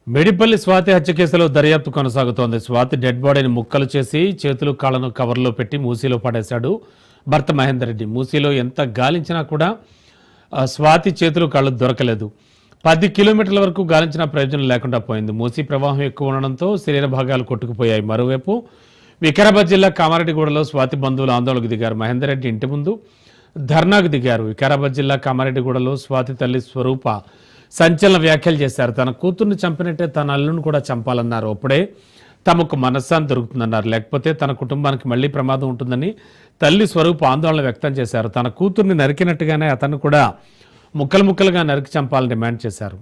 మేడిపల్లి స్వాతి హత్య కేసులో దర్యాప్తు కొనసాగుతోంది. స్వాతి డెడ్ బాడీని ముక్కలు చేసి చేతులు కాళ్లను కవర్లో పెట్టి మూసీలో పడేశాడు భర్త మహేందర్ రెడ్డి. మూసీలో ఎంత గాలించినా కూడా స్వాతి చేతులు కాళ్ళు దొరకలేదు. 10 కిలోమీటర్ల వరకు గాలించిన ప్రయోజనం లేకుండా పోయింది. మూసీ ప్రవాహం ఎక్కువ ఉండడంతో శరీర భాగాలు కొట్టుకుపోయాయి. మరోవైపు వికారాబాద్ జిల్లా కామారెడ్డిగూడలో స్వాతి బంధువులు ఆందోళనకు దిగారు. మహేందర్ రెడ్డి ఇంటి ముందు ధర్నాకు దిగారు. వికారాబాద్ జిల్లా కామారెడ్డిగూడలో స్వాతి తల్లి స్వరూప సంచలన వ్యాఖ్యలు చేశారు. తన కూతుర్ని చంపినట్టే తన అల్లును కూడా చంపాలన్నారు. అప్పుడే తమకు మనశ్శాంతి దొరుకుతుందన్నారు. లేకపోతే తన కుటుంబానికి మళ్లీ ప్రమాదం ఉంటుందని తల్లి స్వరూప ఆందోళన వ్యక్తం చేశారు. తన కూతుర్ని నరికినట్టుగానే అతను కూడా ముక్కలు ముక్కలుగా నరికి చంపాలని డిమాండ్ చేశారు.